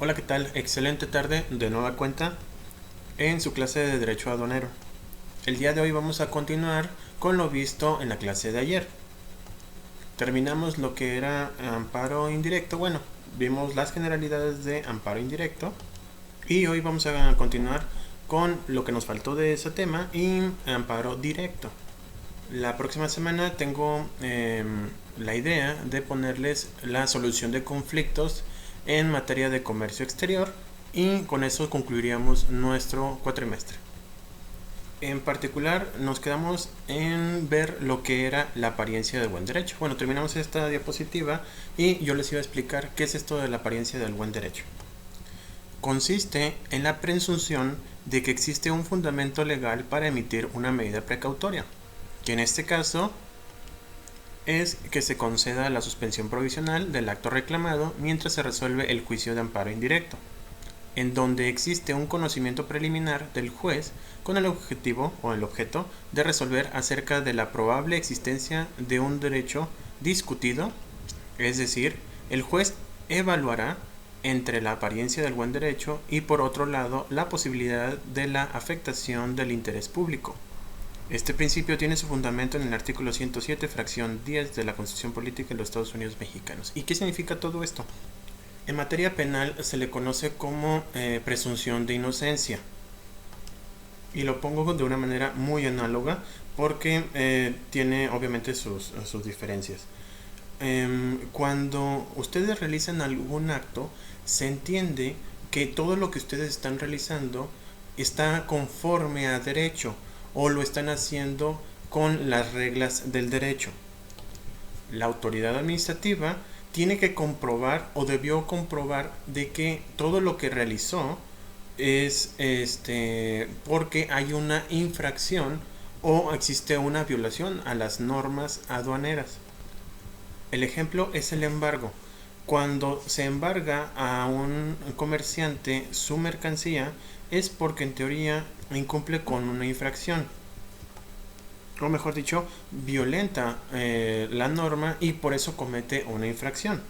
Hola, ¿qué tal? Excelente tarde de nueva cuenta en su clase de Derecho Aduanero. El día de hoy vamos a continuar con lo visto en la clase de ayer. Terminamos lo que era amparo indirecto, bueno, vimos las generalidades de amparo indirecto y hoy vamos a continuar con lo que nos faltó de ese tema y amparo directo. La próxima semana tengo la idea de ponerles la solución de conflictos en materia de comercio exterior y con eso concluiríamos nuestro cuatrimestre. En particular nos quedamos en ver lo que era la apariencia del buen derecho. Bueno, terminamos esta diapositiva y yo les iba a explicar qué es esto de la apariencia del buen derecho. Consiste en la presunción de que existe un fundamento legal para emitir una medida precautoria, que en este caso es que se conceda la suspensión provisional del acto reclamado mientras se resuelve el juicio de amparo indirecto, en donde existe un conocimiento preliminar del juez con el objetivo o el objeto de resolver acerca de la probable existencia de un derecho discutido, es decir, el juez evaluará entre la apariencia del buen derecho y por otro lado la posibilidad de la afectación del interés público. Este principio tiene su fundamento en el artículo 107, fracción 10 de la Constitución Política de los Estados Unidos Mexicanos. ¿Y qué significa todo esto? En materia penal se le conoce como presunción de inocencia. Y lo pongo de una manera muy análoga porque tiene obviamente sus diferencias. Cuando ustedes realizan algún acto, se entiende que todo lo que ustedes están realizando está conforme a derecho o lo están haciendo con las reglas del derecho. La autoridad administrativa tiene que comprobar o debió comprobar de que todo lo que realizó es porque hay una infracción o existe una violación a las normas aduaneras. El ejemplo es el embargo. Cuando se embarga a un comerciante su mercancía es porque en teoría incumple con una infracción, o mejor dicho, violenta la norma y por eso comete una infracción.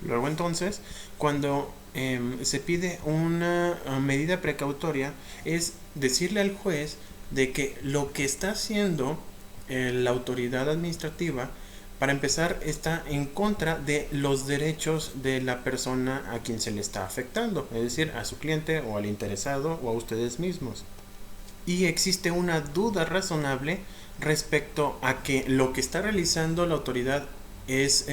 Luego entonces, cuando se pide una medida precautoria, es decirle al juez de que lo que está haciendo la autoridad administrativa, para empezar, está en contra de los derechos de la persona a quien se le está afectando, es decir, a su cliente o al interesado o a ustedes mismos. Y existe una duda razonable respecto a que lo que está realizando la autoridad es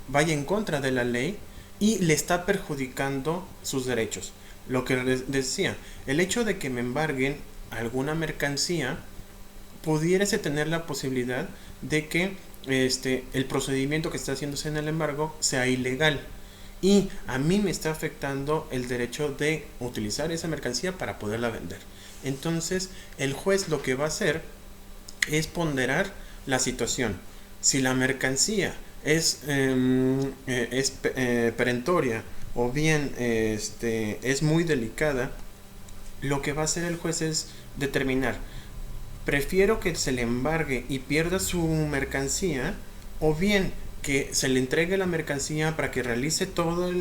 vaya en contra de la ley y le está perjudicando sus derechos. Lo que les decía, el hecho de que me embarguen alguna mercancía pudiese tener la posibilidad de que el procedimiento que está haciéndose en el embargo sea ilegal y a mí me está afectando el derecho de utilizar esa mercancía para poderla vender. Entonces el juez lo que va a hacer es ponderar la situación. Si la mercancía es perentoria o bien es muy delicada, lo que va a hacer el juez es determinar: prefiero que se le embargue y pierda su mercancía, o bien que se le entregue la mercancía para que realice todo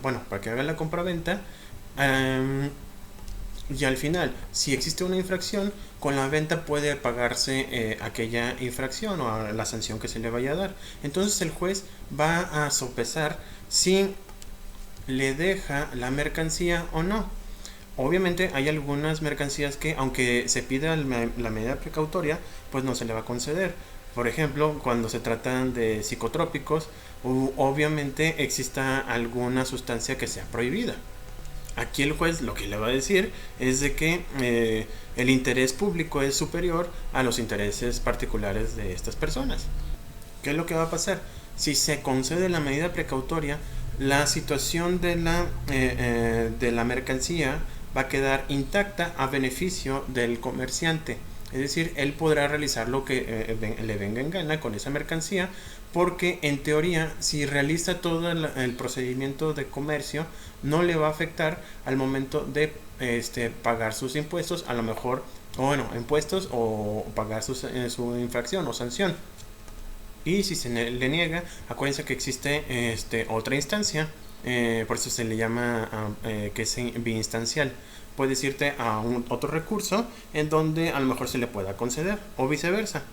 para que haga la compraventa, y al final, si existe una infracción, con la venta puede pagarse aquella infracción o la sanción que se le vaya a dar. Entonces el juez va a sopesar si le deja la mercancía o no. Obviamente hay algunas mercancías que, aunque se pida la medida precautoria, pues no se le va a conceder. Por ejemplo, cuando se tratan de psicotrópicos, obviamente exista alguna sustancia que sea prohibida. Aquí el juez lo que le va a decir es de que el interés público es superior a los intereses particulares de estas personas. ¿Qué es lo que va a pasar? Si se concede la medida precautoria, la situación de la mercancía va a quedar intacta a beneficio del comerciante. Es decir, él podrá realizar lo que le venga en gana con esa mercancía, porque en teoría, si realiza todo el procedimiento de comercio, no le va a afectar al momento de pagar sus impuestos, a lo mejor, impuestos o pagar su infracción o sanción. Y si se le niega, acuérdense que existe otra instancia por eso se le llama que es biinstancial. Puedes irte a otro recurso en donde a lo mejor se le pueda conceder o viceversa.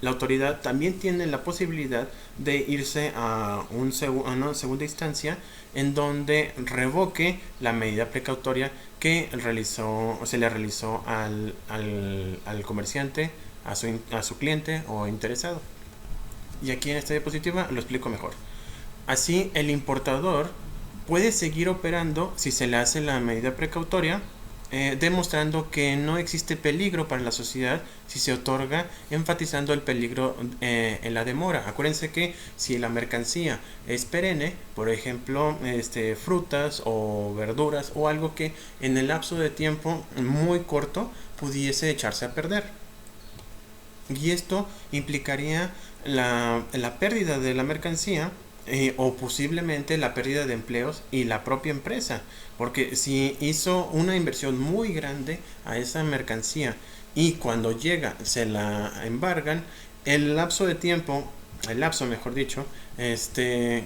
La autoridad también tiene la posibilidad de irse a una segunda instancia en donde revoque la medida precautoria que se le realizó al comerciante, a su cliente o interesado. Y aquí en esta diapositiva lo explico mejor. Así, el importador puede seguir operando si se le hace la medida precautoria, demostrando que no existe peligro para la sociedad si se otorga, enfatizando el peligro en la demora. Acuérdense que si la mercancía es perenne, por ejemplo, frutas o verduras o algo que en el lapso de tiempo muy corto pudiese echarse a perder. Y esto implicaría la pérdida de la mercancía, o posiblemente la pérdida de empleos y la propia empresa, porque si hizo una inversión muy grande a esa mercancía y cuando llega se la embargan, el lapso de tiempo, el lapso mejor dicho, que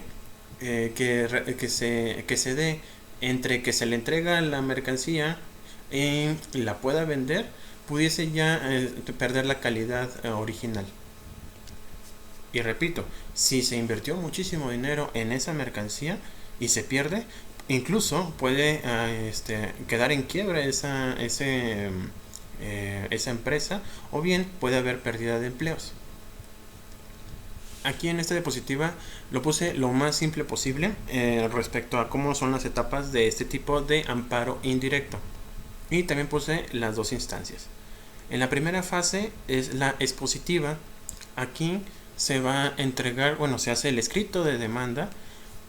se dé entre que se le entrega la mercancía y la pueda vender, pudiese ya perder la calidad original. Y repito, si se invirtió muchísimo dinero en esa mercancía y se pierde, incluso puede quedar en quiebra esa empresa, o bien puede haber pérdida de empleos. Aquí en esta diapositiva lo puse lo más simple posible respecto a cómo son las etapas de este tipo de amparo indirecto. Y también puse las dos instancias. En la primera fase es la expositiva. Aquí se va a entregar, se hace el escrito de demanda.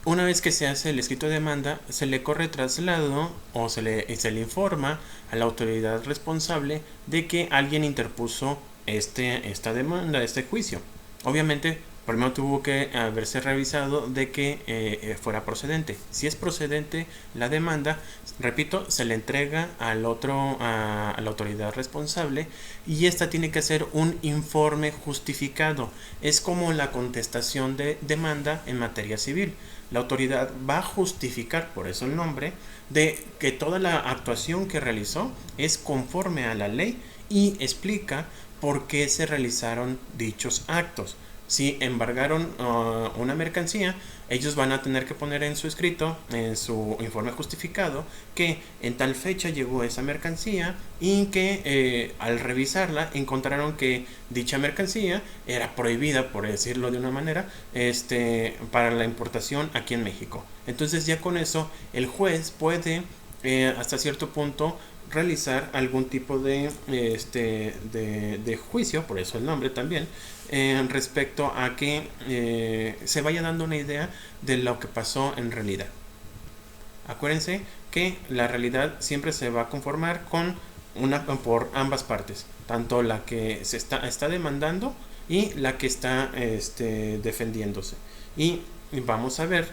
Una vez que se hace el escrito de demanda, se le corre traslado o se le informa a la autoridad responsable de que alguien interpuso esta demanda, este juicio. Obviamente, primero tuvo que haberse revisado de que fuera procedente. Si es procedente la demanda, repito, se le entrega a la autoridad responsable y esta tiene que hacer un informe justificado. Es como la contestación de demanda en materia civil. La autoridad va a justificar, por eso el nombre, de que toda la actuación que realizó es conforme a la ley y explica por qué se realizaron dichos actos. Si embargaron una mercancía, ellos van a tener que poner en su escrito, en su informe justificado, que en tal fecha llegó esa mercancía y que al revisarla encontraron que dicha mercancía era prohibida, por decirlo de una manera, para la importación aquí en México. Entonces ya con eso el juez puede hasta cierto punto realizar algún tipo de juicio, por eso el nombre también, respecto a que se vaya dando una idea de lo que pasó en realidad. Acuérdense que la realidad siempre se va a conformar por ambas partes, tanto la que se está demandando y la que está defendiéndose. Y vamos a ver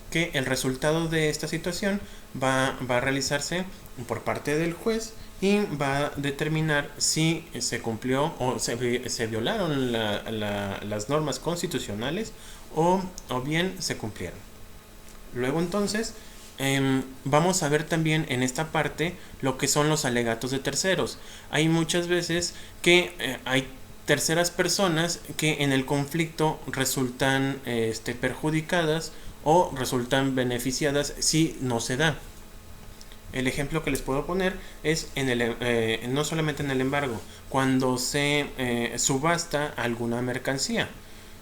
que el resultado de esta situación va a realizarse por parte del juez y va a determinar si se cumplió o se violaron las normas constitucionales o bien se cumplieron. Luego entonces vamos a ver también en esta parte lo que son los alegatos de terceros. Hay muchas veces que hay terceras personas que en el conflicto resultan perjudicadas o resultan beneficiadas si no se da. El ejemplo que les puedo poner es no solamente en el embargo, cuando se subasta alguna mercancía.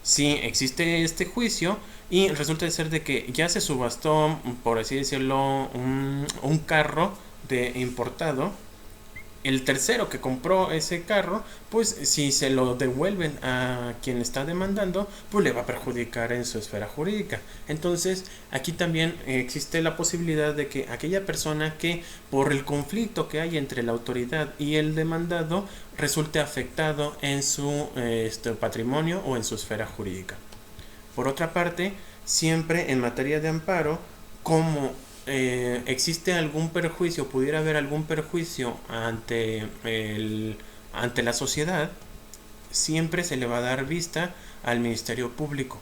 Si existe este juicio y resulta ser de que ya se subastó, por así decirlo, un carro importado, el tercero que compró ese carro, pues si se lo devuelven a quien está demandando, pues le va a perjudicar en su esfera jurídica. Entonces aquí también existe la posibilidad de que aquella persona que por el conflicto que hay entre la autoridad y el demandado resulte afectado en su patrimonio o en su esfera jurídica. Por otra parte, siempre en materia de amparo, como existe algún perjuicio, pudiera haber algún perjuicio ante la sociedad, siempre se le va a dar vista al Ministerio Público.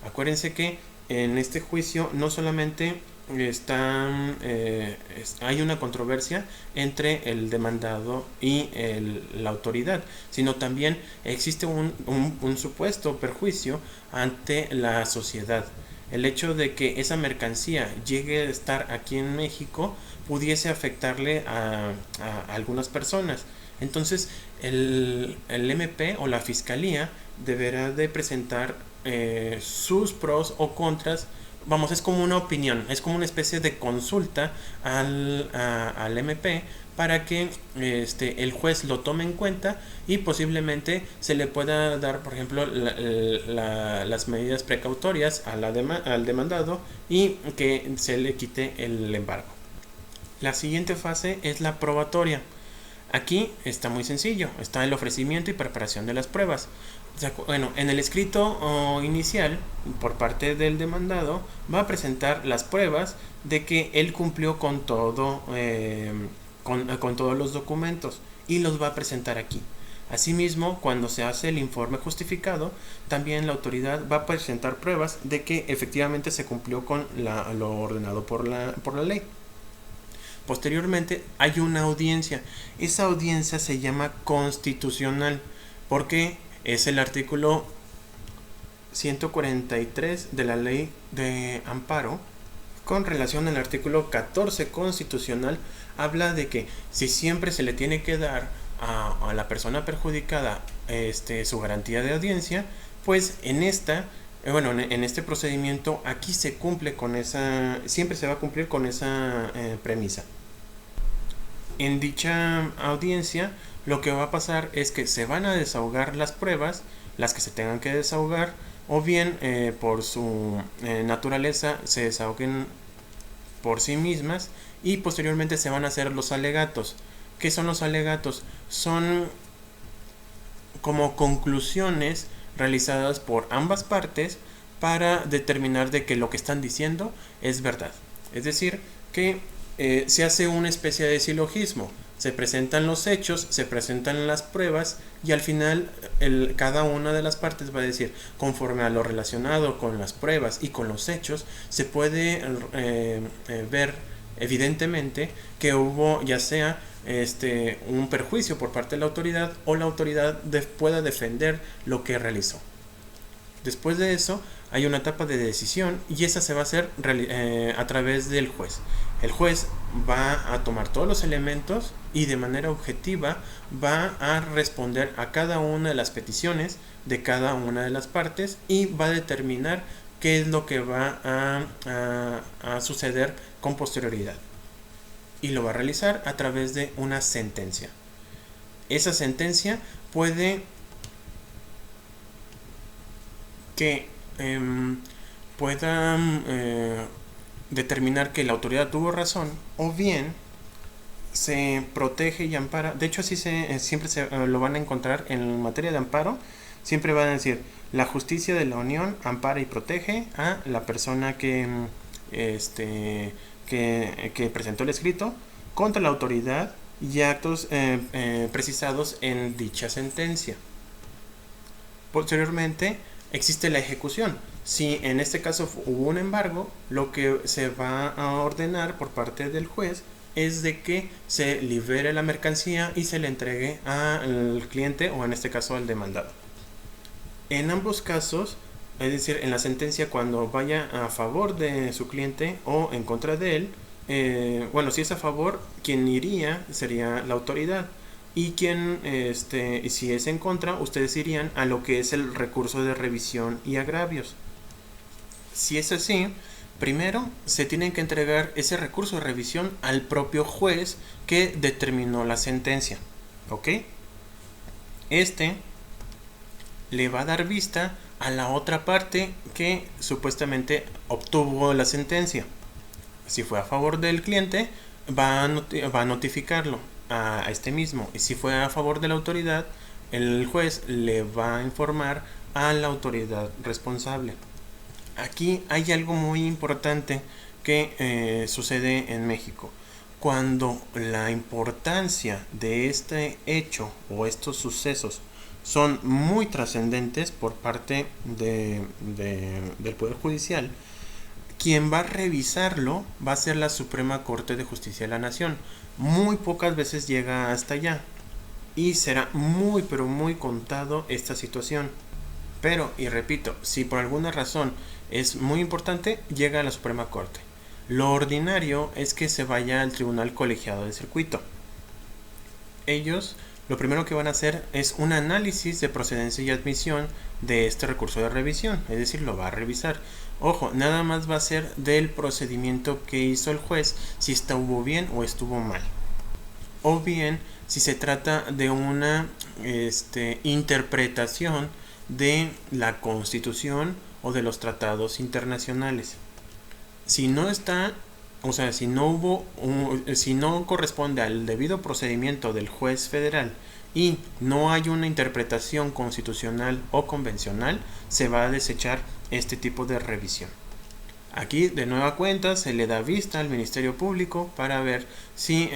Acuérdense que en este juicio no solamente hay una controversia entre el demandado y la autoridad, sino también existe un supuesto perjuicio ante la sociedad. El hecho de que esa mercancía llegue a estar aquí en México pudiese afectarle a algunas personas. Entonces el MP o la fiscalía deberá de presentar sus pros o contras. Vamos, es como una opinión, es como una especie de consulta al MP para que el juez lo tome en cuenta y posiblemente se le pueda dar, por ejemplo, las medidas precautorias al demandado y que se le quite el embargo. La siguiente fase es la probatoria. Aquí está muy sencillo, está el ofrecimiento y preparación de las pruebas. Bueno, en el escrito inicial, por parte del demandado, va a presentar las pruebas de que él cumplió con todo, con todos los documentos y los va a presentar aquí. Asimismo, cuando se hace el informe justificado, también la autoridad va a presentar pruebas de que efectivamente se cumplió con lo ordenado por la ley. Posteriormente hay una audiencia. Esa audiencia se llama constitucional porque es el artículo 143 de la ley de amparo. Con relación al artículo 14 constitucional, habla de que si siempre se le tiene que dar a la persona perjudicada su garantía de audiencia, pues en este procedimiento aquí se cumple con siempre se va a cumplir con esa premisa. En dicha audiencia lo que va a pasar es que se van a desahogar las pruebas, las que se tengan que desahogar, o bien por su naturaleza se desahoguen por sí mismas y posteriormente se van a hacer los alegatos. ¿Qué son los alegatos? Son como conclusiones realizadas por ambas partes para determinar de que lo que están diciendo es verdad. Es decir, que se hace una especie de silogismo. Se presentan los hechos, se presentan las pruebas y al final cada una de las partes va a decir, conforme a lo relacionado con las pruebas y con los hechos, se puede ver evidentemente que hubo ya sea un perjuicio por parte de la autoridad o la autoridad pueda defender lo que realizó. Después de eso hay una etapa de decisión y esa se va a hacer a través del juez. El juez va a tomar todos los elementos y de manera objetiva va a responder a cada una de las peticiones de cada una de las partes y va a determinar qué es lo que va a suceder con posterioridad. Y lo va a realizar a través de una sentencia. Esa sentencia puede pueda determinar que la autoridad tuvo razón o bien se protege y ampara. De hecho así siempre lo van a encontrar en materia de amparo. Siempre van a decir la justicia de la Unión ampara y protege a la persona que presentó el escrito contra la autoridad y actos precisados en dicha sentencia. Posteriormente existe la ejecución. Si en este caso hubo un embargo, lo que se va a ordenar por parte del juez es de que se libere la mercancía y se le entregue al cliente o en este caso al demandado. En ambos casos, es decir, en la sentencia cuando vaya a favor de su cliente o en contra de él, si es a favor, quien iría sería la autoridad. Y si es en contra, ustedes irían a lo que es el recurso de revisión y agravios. Si es así, primero se tienen que entregar ese recurso de revisión al propio juez que determinó la sentencia. ¿Ok? Le va a dar vista a la otra parte que supuestamente obtuvo la sentencia. Si fue a favor del cliente, va a notificarlo a este mismo, y si fue a favor de la autoridad, el juez le va a informar a la autoridad responsable. Aquí hay algo muy importante que sucede en México. Cuando la importancia de este hecho o estos sucesos son muy trascendentes por parte del Poder Judicial, quien va a revisarlo va a ser la Suprema Corte de Justicia de la Nación. Muy pocas veces llega hasta allá y será muy pero muy contado esta situación. Pero, y repito, si por alguna razón es muy importante, llega a la Suprema Corte. Lo ordinario es que se vaya al Tribunal Colegiado de Circuito. Ellos lo primero que van a hacer es un análisis de procedencia y admisión de este recurso de revisión, es decir, lo va a revisar. Ojo, nada más va a ser del procedimiento que hizo el juez, si estuvo bien o estuvo mal. O bien, si se trata de una interpretación de la Constitución o de los tratados internacionales. Si no está, o sea, si no corresponde al debido procedimiento del juez federal y no hay una interpretación constitucional o convencional, se va a desechar este tipo de revisión. Aquí de nueva cuenta se le da vista al Ministerio Público para ver si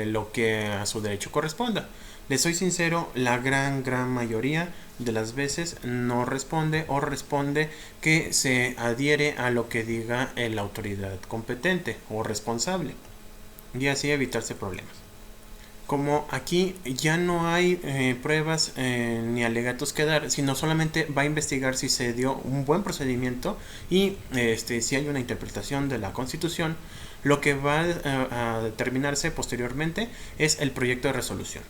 lo que a su derecho corresponda. Les soy sincero, la gran mayoría de las veces no responde o responde que se adhiere a lo que diga la autoridad competente o responsable y así evitarse problemas. Como aquí ya no hay pruebas ni alegatos que dar, sino solamente va a investigar si se dio un buen procedimiento y si hay una interpretación de la Constitución, lo que va a determinarse posteriormente es el proyecto de resolución.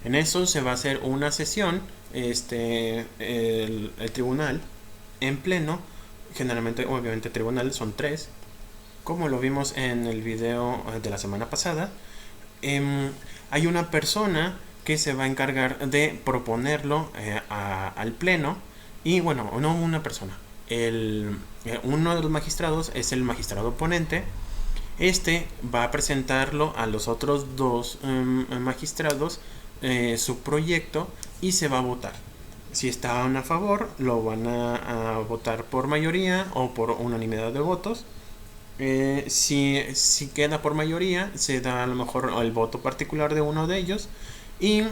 En eso se va a hacer una sesión, el tribunal en pleno, generalmente, obviamente el tribunal son 3, como lo vimos en el video de la semana pasada. Hay una persona que se va a encargar de proponerlo al pleno y bueno, no una persona, uno de los magistrados es el magistrado ponente. Va a presentarlo a los otros 2 magistrados su proyecto y se va a votar. Si están a favor, lo van a votar por mayoría o por unanimidad de votos. Si queda por mayoría, se da a lo mejor el voto particular de uno de ellos y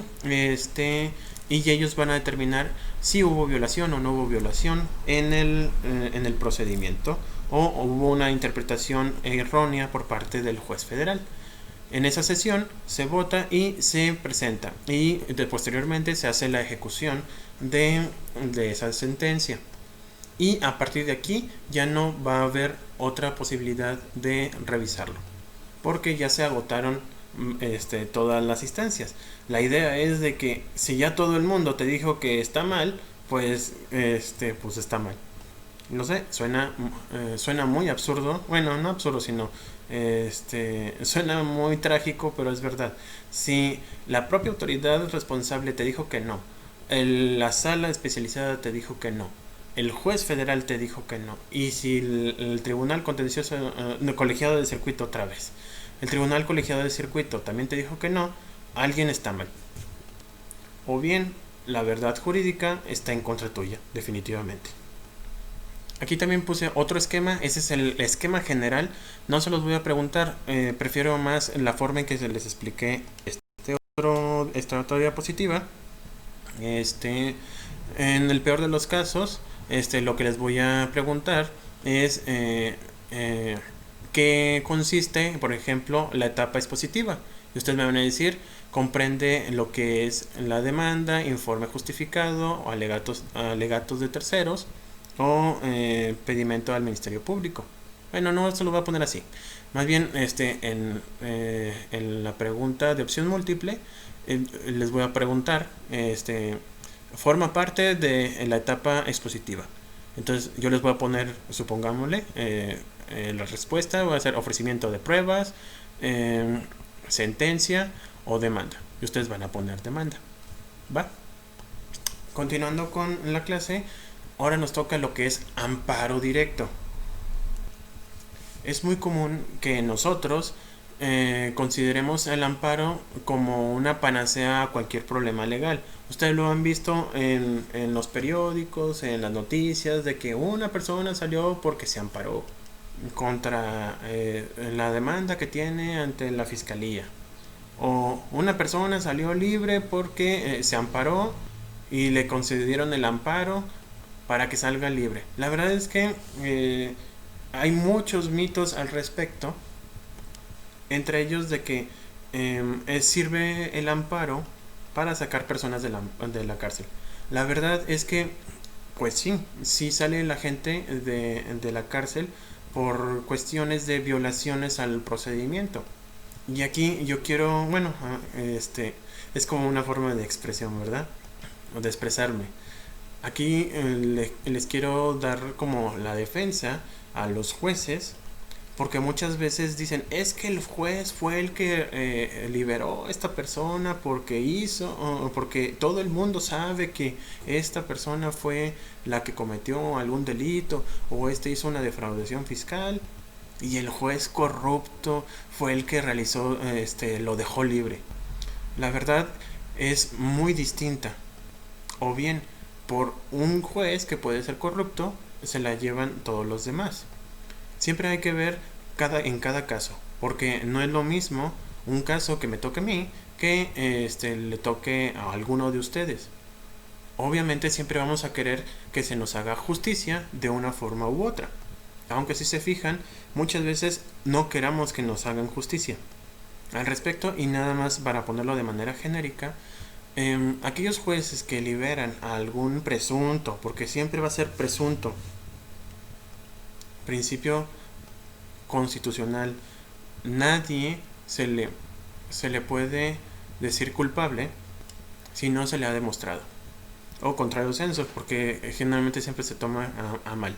ellos van a determinar si hubo violación o no hubo violación en el procedimiento o hubo una interpretación errónea por parte del juez federal. En esa sesión se vota y se presenta y posteriormente se hace la ejecución de esa sentencia. Y a partir de aquí ya no va a haber otra posibilidad de revisarlo, porque ya se agotaron todas las instancias. La idea es de que si ya todo el mundo te dijo que está mal, pues pues está mal. No sé, suena muy absurdo. Bueno, no absurdo, sino suena muy trágico, pero es verdad. Si la propia autoridad responsable te dijo que no, la sala especializada te dijo que no, el juez federal te dijo que no, y si el tribunal contencioso colegiado de circuito otra vez, el tribunal colegiado de circuito también te dijo que no, alguien está mal. O bien la verdad jurídica está en contra tuya, definitivamente. Aquí también puse otro esquema, ese es el esquema general, no se los voy a preguntar, prefiero más la forma en que se les expliqué esta otra diapositiva. En el peor de los casos, lo que les voy a preguntar es qué consiste, por ejemplo, la etapa expositiva. Y ustedes me van a decir, comprende lo que es la demanda, informe justificado, o alegatos de terceros, o pedimento al Ministerio Público. Bueno, no se lo voy a poner así. Más bien, en la pregunta de opción múltiple, les voy a preguntar, forma parte de la etapa expositiva. Entonces, yo les voy a poner, supongámosle, la respuesta va a ser ofrecimiento de pruebas, sentencia o demanda. Y ustedes van a poner demanda. ¿Va? Continuando con la clase, ahora nos toca lo que es amparo directo. Es muy común que nosotros consideremos el amparo como una panacea a cualquier problema legal. Ustedes lo han visto en los periódicos, en las noticias, de que una persona salió porque se amparó contra la demanda que tiene ante la fiscalía. O una persona salió libre porque se amparó y le concedieron el amparo para que salga libre. La verdad es que Hay muchos mitos al respecto, entre ellos de que sirve el amparo para sacar personas de la cárcel. La verdad es que, pues sí, sí sale la gente de la cárcel por cuestiones de violaciones al procedimiento. Y aquí yo quiero, bueno, es como una forma de expresión, ¿verdad? O de expresarme. Aquí les quiero dar como la defensa a los jueces, porque muchas veces dicen, es que el juez fue el que liberó a esta persona porque hizo, o porque todo el mundo sabe que esta persona fue la que cometió algún delito, o hizo una defraudación fiscal, y el juez corrupto fue el que realizó, lo dejó libre. La verdad es muy distinta. O bien, por un juez que puede ser corrupto, se la llevan todos los demás. Siempre hay que ver en cada caso, porque no es lo mismo un caso que me toque a mí que le toque a alguno de ustedes. Obviamente siempre vamos a querer que se nos haga justicia de una forma u otra. Aunque si se fijan, muchas veces no queramos que nos hagan justicia. Al respecto, y nada más para ponerlo de manera genérica, aquellos jueces que liberan a algún presunto, porque siempre va a ser presunto, principio constitucional, nadie se le puede decir culpable si no se le ha demostrado. O contrario censo, porque generalmente siempre se toma a mal.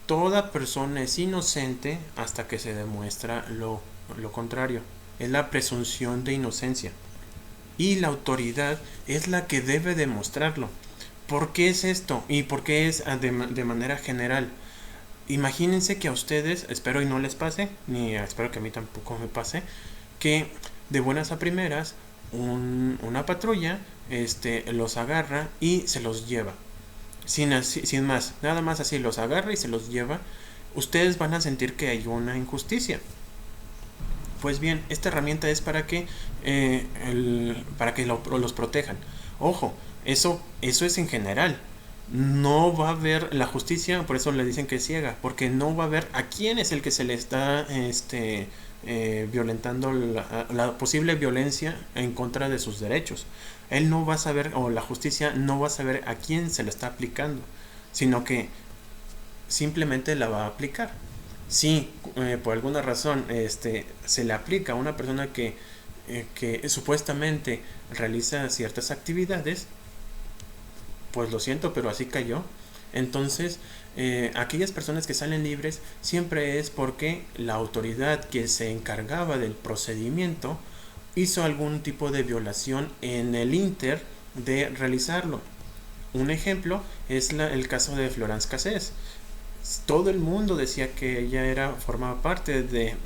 Toda persona es inocente hasta que se demuestra lo contrario. Es la presunción de inocencia. Y la autoridad es la que debe demostrarlo. ¿Por qué es esto? ¿Y por qué es de manera general? Imagínense que a ustedes, espero y no les pase, ni espero que a mí tampoco me pase, que de buenas a primeras una patrulla los agarra y se los lleva. Sin más, nada más así los agarra y se los lleva. Ustedes van a sentir que hay una injusticia. Pues bien, esta herramienta es para que los protejan. Ojo, eso es en general. No va a haber la justicia, por eso le dicen que es ciega, porque no va a haber a quién es el que se le está violentando la posible violencia en contra de sus derechos. Él no va a saber, o la justicia no va a saber a quién se le está aplicando, sino que simplemente la va a aplicar. Si por alguna razón se le aplica a una persona que supuestamente realiza ciertas actividades, pues lo siento, pero así cayó. Entonces, aquellas personas que salen libres siempre es porque la autoridad que se encargaba del procedimiento hizo algún tipo de violación en el inter de realizarlo. Un ejemplo es el caso de Florence Cassés. Todo el mundo decía que ella formaba parte de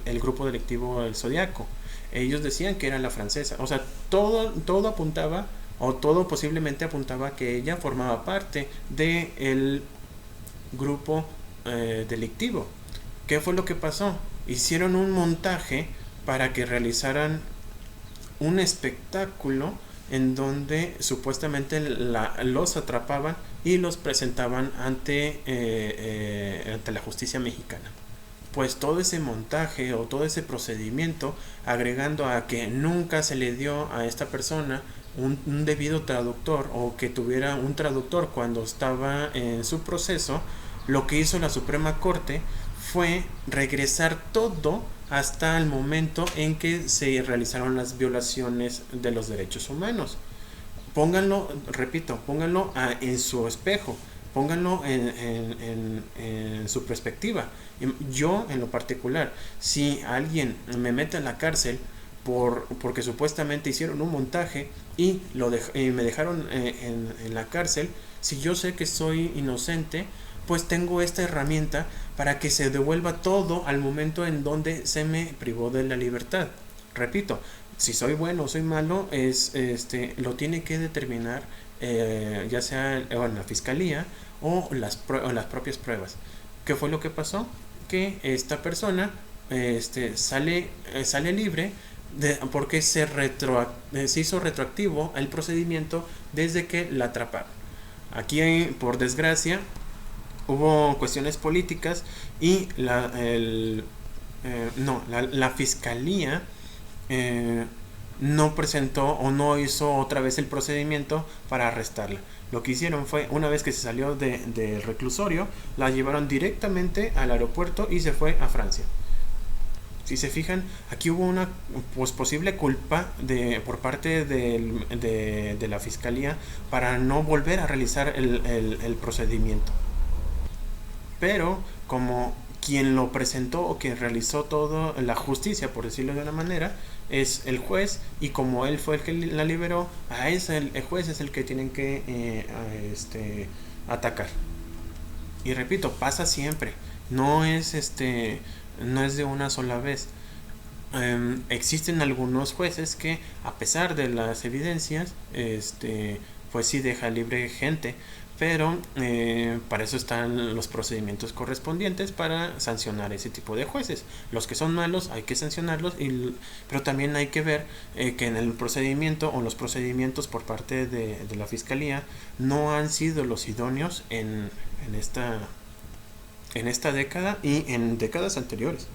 el grupo delictivo El Zodiaco. Ellos decían que era la francesa. O sea, todo apuntaba, o todo posiblemente apuntaba que ella formaba parte del grupo delictivo. ¿Qué fue lo que pasó? Hicieron un montaje para que realizaran un espectáculo en donde supuestamente los atrapaban y los presentaban ante la justicia mexicana. Pues todo ese montaje o todo ese procedimiento, agregando a que nunca se le dio a esta persona un debido traductor, o que tuviera un traductor cuando estaba en su proceso, lo que hizo la Suprema Corte fue regresar todo hasta el momento en que se realizaron las violaciones de los derechos humanos. Pónganlo, repito, pónganlo en su espejo, pónganlo en su perspectiva. Yo, en lo particular, si alguien me mete a la cárcel porque supuestamente hicieron un montaje y me dejaron en la cárcel, si yo sé que soy inocente, pues tengo esta herramienta para que se devuelva todo al momento en donde se me privó de la libertad. Repito, si soy bueno o soy malo, lo tiene que determinar ya sea en la fiscalía o las propias pruebas. ¿Qué fue lo que pasó? Que esta persona sale libre porque se hizo retroactivo el procedimiento desde que la atraparon. Aquí, por desgracia, hubo cuestiones políticas y la fiscalía eh, no presentó o no hizo otra vez el procedimiento para arrestarla. Lo que hicieron fue, una vez que se salió del reclusorio, la llevaron directamente al aeropuerto y se fue a Francia. Si se fijan, aquí hubo una posible culpa por parte de la fiscalía para no volver a realizar el procedimiento. Pero como quien lo presentó o quien realizó todo la justicia, por decirlo de una manera, es el juez, y como él fue el que la liberó, el juez es el que tienen que atacar. Y repito, pasa siempre, no es no es de una sola vez. Existen algunos jueces que, a pesar de las evidencias, pues sí deja libre gente, pero para eso están los procedimientos correspondientes para sancionar ese tipo de jueces. Los que son malos hay que sancionarlos, pero también hay que ver que en el procedimiento o los procedimientos por parte de la fiscalía no han sido los idóneos en esta década y en décadas anteriores.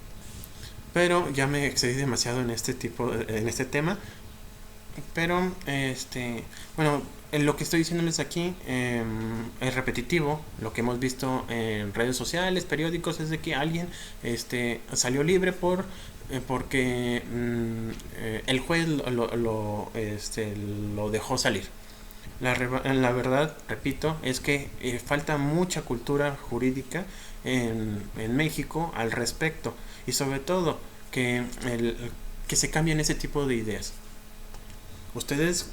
Pero ya me excedí demasiado en este tema. Pero bueno, lo que estoy diciéndoles aquí es repetitivo. Lo que hemos visto en redes sociales, periódicos, es de que alguien salió libre porque el juez lo dejó salir. La verdad, repito, es que falta mucha cultura jurídica en México al respecto, y sobre todo que se cambien ese tipo de ideas. Ustedes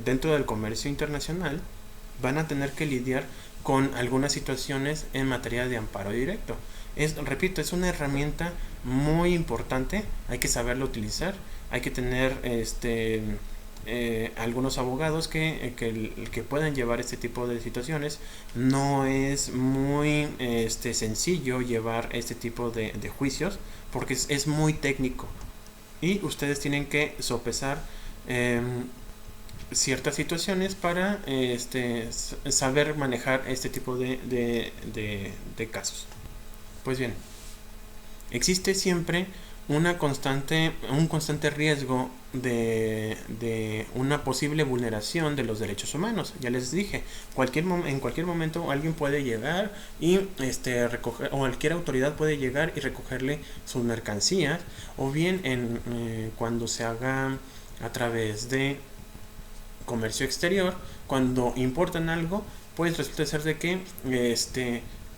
dentro del comercio internacional van a tener que lidiar con algunas situaciones en materia de amparo directo. Repito, es una herramienta muy importante, hay que saberlo utilizar, hay que tener algunos abogados que puedan llevar este tipo de situaciones. No es muy sencillo llevar este tipo de juicios porque es muy técnico, y ustedes tienen que sopesar ciertas situaciones para saber manejar este tipo de casos. Pues bien, existe siempre un constante riesgo de una posible vulneración de los derechos humanos. Ya les dije, en cualquier momento alguien puede llegar y recoger, o cualquier autoridad puede llegar y recogerle sus mercancías, o bien cuando se haga a través de comercio exterior, cuando importan algo, pues resulta ser de que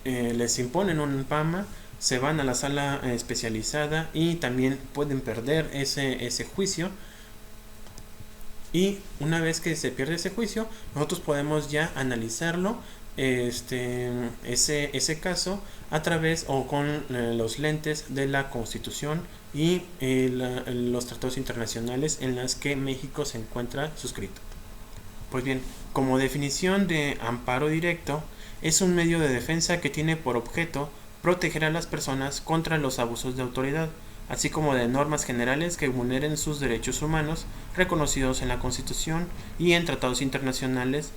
les imponen un PAMA, se van a la sala especializada y también pueden perder ese juicio. Y una vez que se pierde ese juicio, nosotros podemos ya analizarlo, ese caso, a través o con los lentes de la Constitución y los tratados internacionales en los que México se encuentra suscrito. Pues bien, como definición de amparo directo, es un medio de defensa que tiene por objeto proteger a las personas contra los abusos de autoridad, así como de normas generales que vulneren sus derechos humanos reconocidos en la Constitución y en tratados internacionales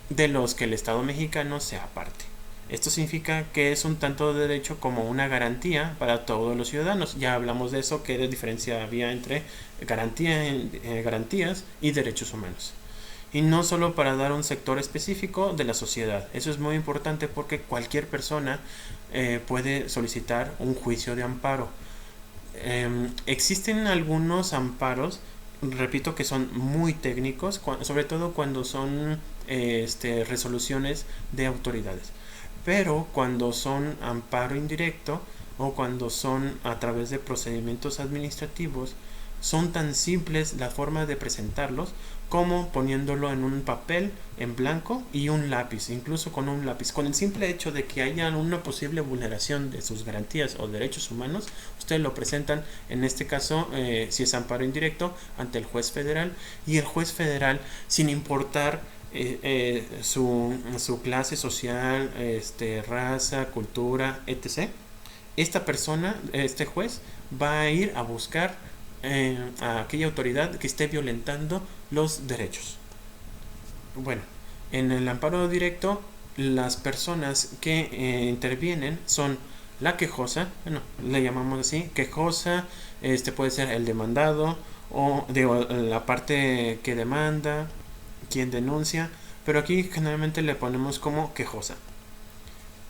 de los que el Estado mexicano sea parte. Esto significa que es un tanto de derecho como una garantía para todos los ciudadanos. Ya hablamos de eso, que de diferencia había entre garantías y derechos humanos. Y no solo para dar un sector específico de la sociedad. Eso es muy importante porque cualquier persona puede solicitar un juicio de amparo. Existen algunos amparos, repito, que son muy técnicos, sobre todo cuando son resoluciones de autoridades. Pero cuando son amparo indirecto o cuando son a través de procedimientos administrativos, son tan simples la forma de presentarlos como poniéndolo en un papel en blanco y un lápiz, incluso con un lápiz. Con el simple hecho de que haya una posible vulneración de sus garantías o derechos humanos, ustedes lo presentan, en este caso, si es amparo indirecto, ante el juez federal, y el juez federal, sin importar su clase social, raza, cultura, etc., esta persona, este juez, va a ir a buscar a aquella autoridad que esté violentando los derechos. Bueno, en el amparo directo las personas que intervienen son la quejosa, bueno, le llamamos así, quejosa, puede ser el demandado o digo, la parte que demanda, quien denuncia, pero aquí generalmente le ponemos como quejosa.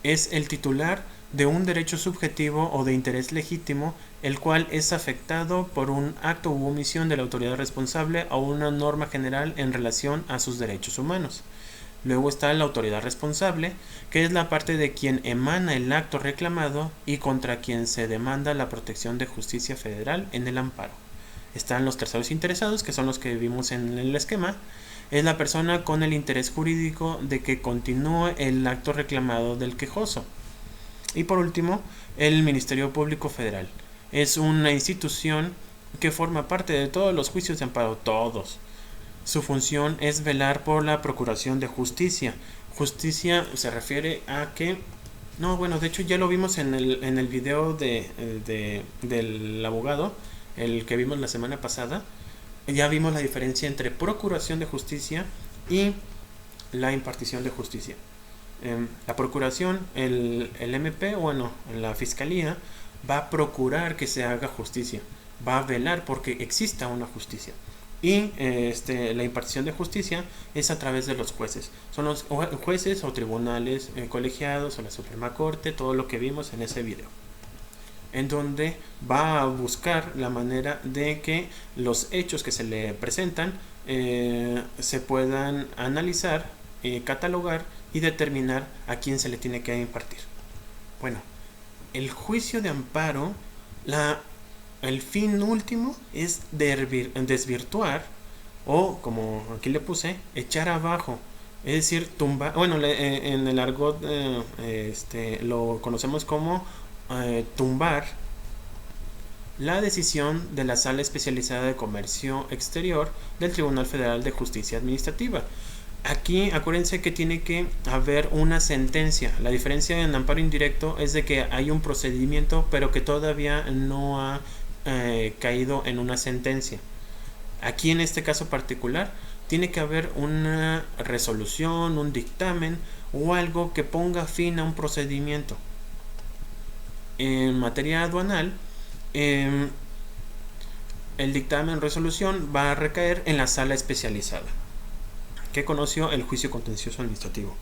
Es el titular de un derecho subjetivo o de interés legítimo, el cual es afectado por un acto u omisión de la autoridad responsable o una norma general en relación a sus derechos humanos. Luego está la autoridad responsable, que es la parte de quien emana el acto reclamado y contra quien se demanda la protección de justicia federal en el amparo. Están los terceros interesados, que son los que vimos en el esquema. Es la persona con el interés jurídico de que continúe el acto reclamado del quejoso. Y por último, el Ministerio Público Federal. Es una institución que forma parte de todos los juicios de amparo, todos. Su función es velar por la procuración de justicia. Justicia se refiere a que... No, bueno, de hecho ya lo vimos en el video del abogado, el que vimos la semana pasada. Ya vimos la diferencia entre procuración de justicia y la impartición de justicia. La procuración, el MP, bueno, la fiscalía va a procurar que se haga justicia, va a velar porque exista una justicia. Y la impartición de justicia es a través de los jueces. Son los jueces o tribunales colegiados o la Suprema Corte, todo lo que vimos en ese video, en donde va a buscar la manera de que los hechos que se le presentan se puedan analizar, catalogar y determinar a quién se le tiene que impartir. Bueno, el juicio de amparo, el fin último es desvirtuar o, como aquí le puse, echar abajo, es decir, tumbar. Bueno, en el argot lo conocemos como tumbar la decisión de la Sala Especializada de Comercio Exterior del Tribunal Federal de Justicia Administrativa. Aquí acuérdense que tiene que haber una sentencia. La diferencia en amparo indirecto es de que hay un procedimiento pero que todavía no ha caído en una sentencia. Aquí en este caso particular tiene que haber una resolución, un dictamen o algo que ponga fin a un procedimiento. En materia aduanal, el dictamen o resolución va a recaer en la sala especializada que conoció el juicio contencioso administrativo,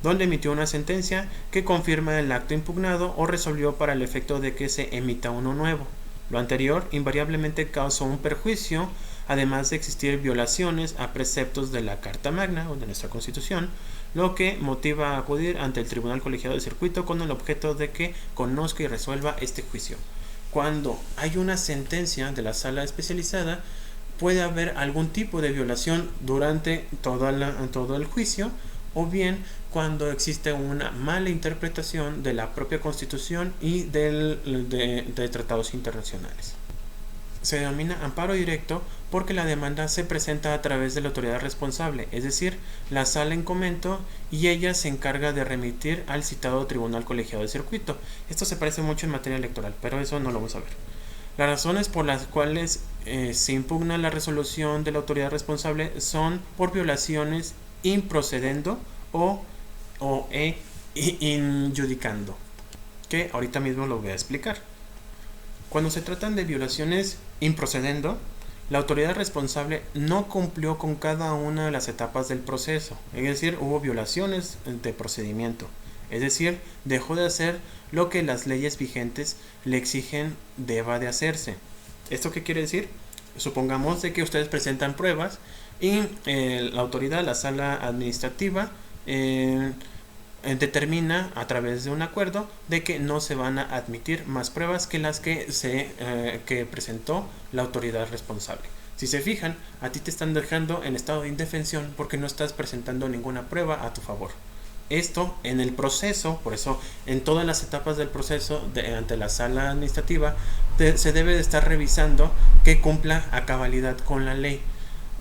donde emitió una sentencia que confirma el acto impugnado o resolvió para el efecto de que se emita uno nuevo. Lo anterior invariablemente causó un perjuicio, además de existir violaciones a preceptos de la Carta Magna o de nuestra Constitución, lo que motiva a acudir ante el Tribunal Colegiado de Circuito con el objeto de que conozca y resuelva este juicio. Cuando hay una sentencia de la sala especializada, puede haber algún tipo de violación durante todo el juicio, o bien cuando existe una mala interpretación de la propia Constitución y de tratados internacionales. Se denomina amparo directo porque la demanda se presenta a través de la autoridad responsable, es decir, la sala en comento, y ella se encarga de remitir al citado Tribunal Colegiado de Circuito. Esto se parece mucho en materia electoral, pero eso no lo vamos a ver. Las razones por las cuales se impugna la resolución de la autoridad responsable son por violaciones improcedendo o injudicando, que ahorita mismo lo voy a explicar. Cuando se tratan de violaciones improcedendo, la autoridad responsable no cumplió con cada una de las etapas del proceso, es decir, hubo violaciones de procedimiento, es decir, dejó de hacer lo que las leyes vigentes le exigen deba de hacerse. ¿Esto qué quiere decir? Supongamos de que ustedes presentan pruebas y la autoridad, la sala administrativa, determina a través de un acuerdo de que no se van a admitir más pruebas que las que presentó la autoridad responsable. Si se fijan, a ti te están dejando en estado de indefensión porque no estás presentando ninguna prueba a tu favor. Esto en el proceso, por eso en todas las etapas del proceso ante la sala administrativa se debe de estar revisando que cumpla a cabalidad con la ley.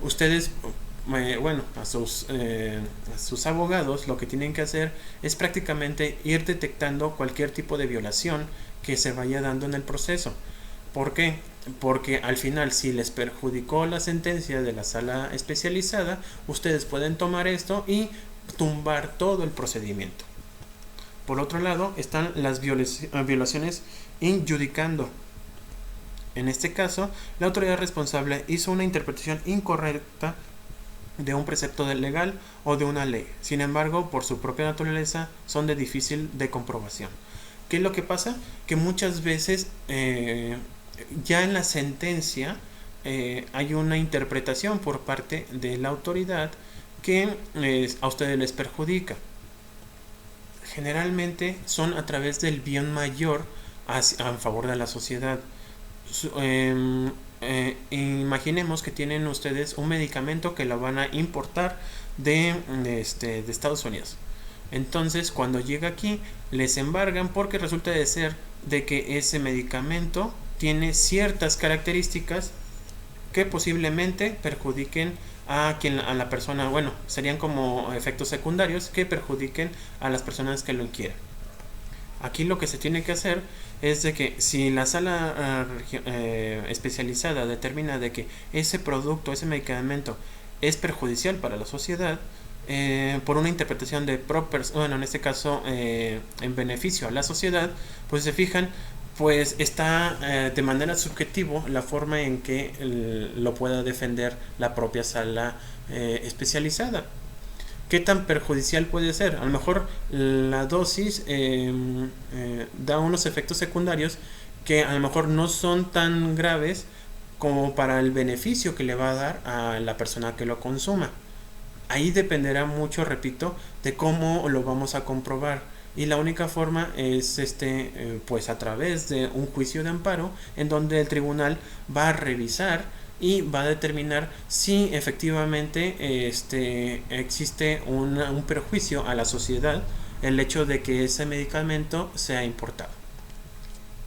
Ustedes, a sus abogados lo que tienen que hacer es prácticamente ir detectando cualquier tipo de violación que se vaya dando en el proceso. ¿Por qué? Porque al final, si les perjudicó la sentencia de la sala especializada, ustedes pueden tomar esto y tumbar todo el procedimiento. Por otro lado están las violaciones in judicando. En este caso, la autoridad responsable hizo una interpretación incorrecta de un precepto legal o de una ley. Sin embargo, por su propia naturaleza, son de difícil de comprobación. ¿Qué es lo que pasa? Que muchas veces ya en la sentencia hay una interpretación por parte de la autoridad que a ustedes les perjudica. Generalmente son a través del bien mayor a favor de la sociedad. Imaginemos que tienen ustedes un medicamento que lo van a importar de Estados Unidos. Entonces, cuando llega aquí, les embargan porque resulta de ser de que ese medicamento tiene ciertas características que posiblemente perjudiquen a la persona. Bueno, serían como efectos secundarios que perjudiquen a las personas que lo quieran. Aquí lo que se tiene que hacer es de que si la sala especializada determina de que ese producto, ese medicamento es perjudicial para la sociedad, por una interpretación de en este caso en beneficio a la sociedad, pues se fijan, pues está de manera subjetiva la forma en que lo pueda defender la propia sala especializada. ¿Qué tan perjudicial puede ser? A lo mejor la dosis da unos efectos secundarios que a lo mejor no son tan graves como para el beneficio que le va a dar a la persona que lo consuma. Ahí dependerá mucho, repito, de cómo lo vamos a comprobar. Y la única forma es pues a través de un juicio de amparo en donde el tribunal va a revisar y va a determinar si efectivamente existe un perjuicio a la sociedad el hecho de que ese medicamento sea importado.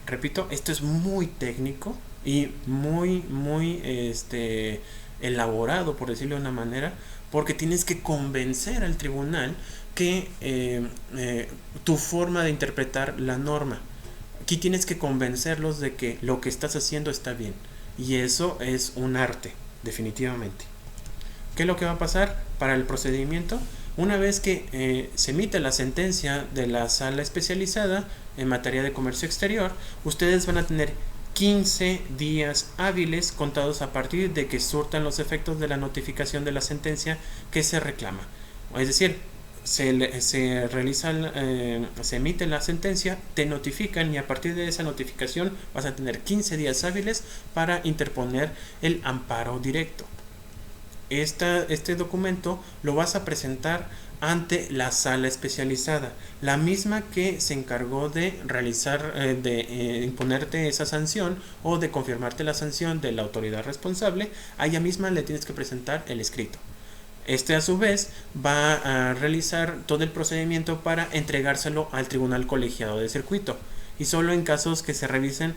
Repito, esto es muy técnico y muy elaborado, por decirlo de una manera, porque tienes que convencer al tribunal que tu forma de interpretar la norma. Aquí tienes que convencerlos de que lo que estás haciendo está bien. Y eso es un arte, definitivamente. ¿Qué es lo que va a pasar para el procedimiento? Una vez que se emite la sentencia de la sala especializada en materia de comercio exterior, ustedes van a tener 15 días hábiles contados a partir de que surtan los efectos de la notificación de la sentencia que se reclama. Es decir, se emite la sentencia, te notifican y a partir de esa notificación vas a tener 15 días hábiles para interponer el amparo directo. Este documento lo vas a presentar ante la sala especializada, la misma que se encargó de realizar, imponerte esa sanción o de confirmarte la sanción de la autoridad responsable. A ella misma le tienes que presentar el escrito. A su vez va a realizar todo el procedimiento para entregárselo al tribunal colegiado de circuito, y solo en casos que se revisen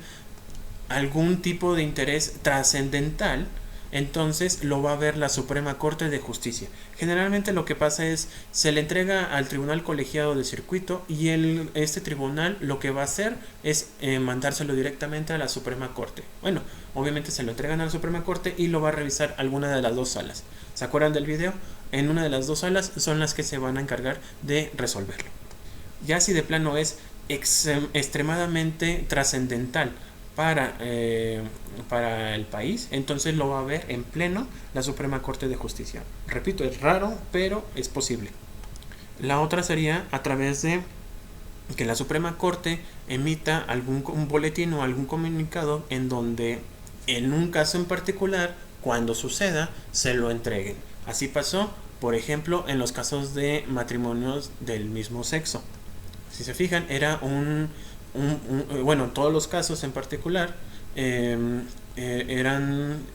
algún tipo de interés trascendental, entonces lo va a ver la Suprema Corte de Justicia. Generalmente lo que pasa es se le entrega al tribunal colegiado de circuito y este tribunal lo que va a hacer es mandárselo directamente a la Suprema Corte. Bueno, obviamente se lo entregan a la Suprema Corte y lo va a revisar alguna de las dos salas. ¿Se acuerdan del video? En una de las dos salas son las que se van a encargar de resolverlo. Ya si de plano es extremadamente trascendental para el país, entonces lo va a ver en pleno la Suprema Corte de Justicia. Repito, es raro, pero es posible. La otra sería a través de que la Suprema Corte emita un boletín o algún comunicado en donde en un caso en particular, cuando suceda, se lo entreguen. Así pasó, por ejemplo, en los casos de matrimonios del mismo sexo. Si se fijan, era bueno, todos los casos en particular eran,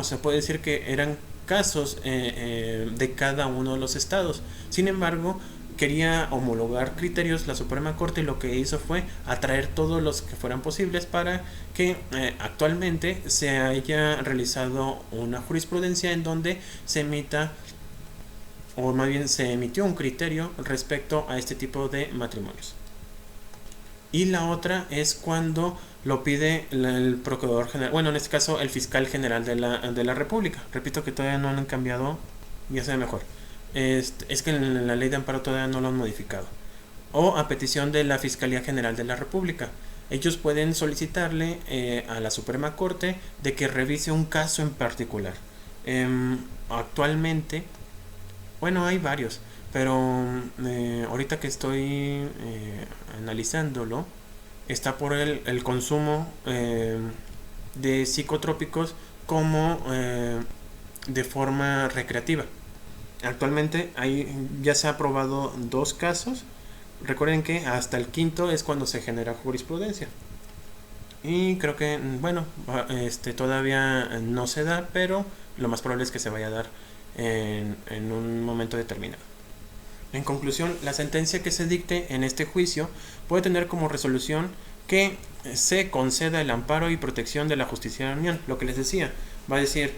se puede decir que eran casos de cada uno de los estados. Sin embargo, quería homologar criterios la Suprema Corte, y lo que hizo fue atraer todos los que fueran posibles para que actualmente se haya realizado una jurisprudencia en donde se emita, o más bien se emitió un criterio respecto a este tipo de matrimonios. Y la otra es cuando lo pide el procurador general, bueno, en este caso el fiscal general de la República. Repito que todavía no han cambiado, ya se ve mejor. es que en la ley de amparo todavía no lo han modificado. O a petición de la Fiscalía General de la República. Ellos pueden solicitarle a la Suprema Corte de que revise un caso en particular. Actualmente, bueno, hay varios, pero ahorita que estoy analizándolo, está por el consumo de psicotrópicos como de forma recreativa. Actualmente ya se ha aprobado 2 casos. Recuerden que hasta el quinto es cuando se genera jurisprudencia. Y creo que, bueno, todavía no se da, pero lo más probable es que se vaya a dar en un momento determinado. En conclusión, la sentencia que se dicte en este juicio puede tener como resolución que se conceda el amparo y protección de la justicia de la Unión. Lo que les decía, va a decir,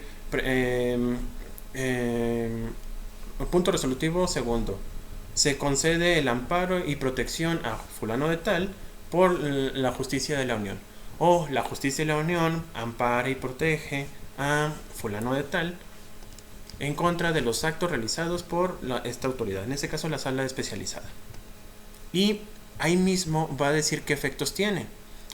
punto resolutivo segundo, se concede el amparo y protección a fulano de tal por la justicia de la Unión. O la justicia de la Unión ampara y protege a fulano de tal en contra de los actos realizados por esta autoridad, en este caso la sala especializada. Y ahí mismo va a decir qué efectos tiene.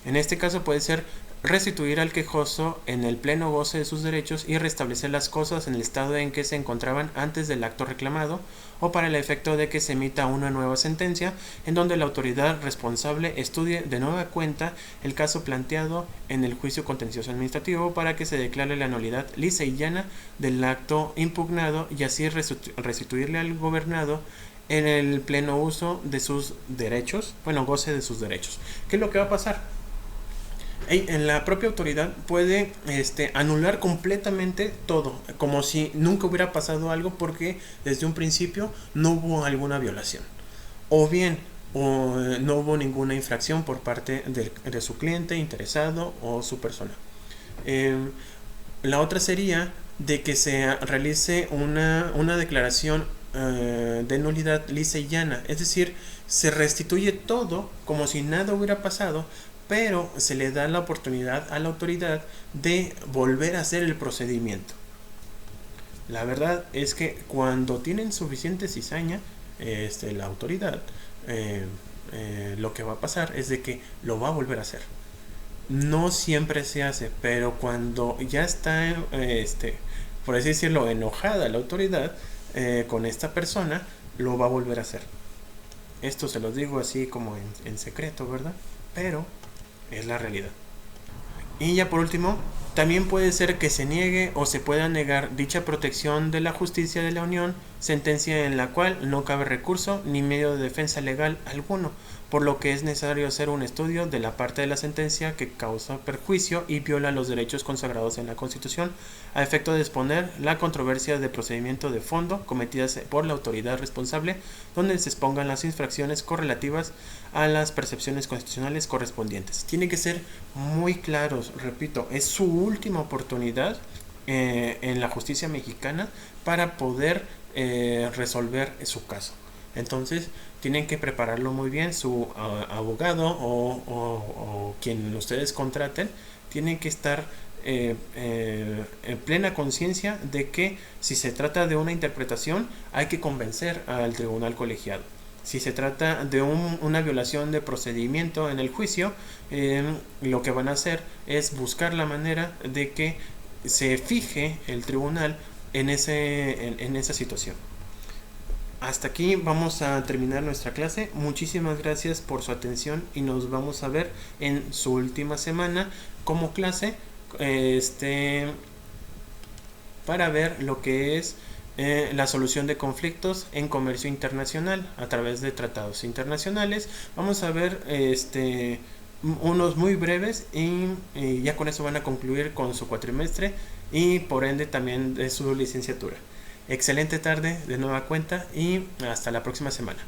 En este caso puede ser restituir al quejoso en el pleno goce de sus derechos y restablecer las cosas en el estado en que se encontraban antes del acto reclamado, o para el efecto de que se emita una nueva sentencia en donde la autoridad responsable estudie de nueva cuenta el caso planteado en el juicio contencioso administrativo para que se declare la nulidad lisa y llana del acto impugnado y así restituirle al gobernado en el pleno uso de sus derechos, goce de sus derechos. ¿Qué es lo que va a pasar? En la propia autoridad puede anular completamente todo, como si nunca hubiera pasado algo porque desde un principio no hubo alguna violación. O bien, no hubo ninguna infracción por parte de su cliente interesado o su persona. La otra sería de que se realice una declaración de nulidad lisa y llana, es decir, se restituye todo como si nada hubiera pasado, pero se le da la oportunidad a la autoridad de volver a hacer el procedimiento. La verdad es que cuando tienen suficiente cizaña, la autoridad, lo que va a pasar es de que lo va a volver a hacer. No siempre se hace, pero cuando ya está, por así decirlo, enojada la autoridad con esta persona, lo va a volver a hacer. Esto se los digo así como en secreto, ¿verdad? Pero es la realidad. Y ya por último, también puede ser que se niegue o se pueda negar dicha protección de la justicia de la Unión, sentencia en la cual no cabe recurso ni medio de defensa legal alguno, por lo que es necesario hacer un estudio de la parte de la sentencia que causa perjuicio y viola los derechos consagrados en la Constitución, a efecto de exponer la controversia de procedimiento de fondo cometidas por la autoridad responsable, donde se expongan las infracciones correlativas a las percepciones constitucionales correspondientes. Tienen que ser muy claros, repito, es su última oportunidad en la justicia mexicana para poder resolver su caso. Entonces tienen que prepararlo muy bien. Su abogado o quien ustedes contraten tienen que estar en plena conciencia de que si se trata de una interpretación hay que convencer al tribunal colegiado. Si se trata de una violación de procedimiento en el juicio, lo que van a hacer es buscar la manera de que se fije el tribunal en esa situación. Hasta aquí vamos a terminar nuestra clase. Muchísimas gracias por su atención y nos vamos a ver en su última semana como clase para ver lo que es la solución de conflictos en comercio internacional a través de tratados internacionales. Vamos a ver unos muy breves y ya con eso van a concluir con su cuatrimestre y por ende también de su licenciatura. Excelente tarde de nueva cuenta y hasta la próxima semana.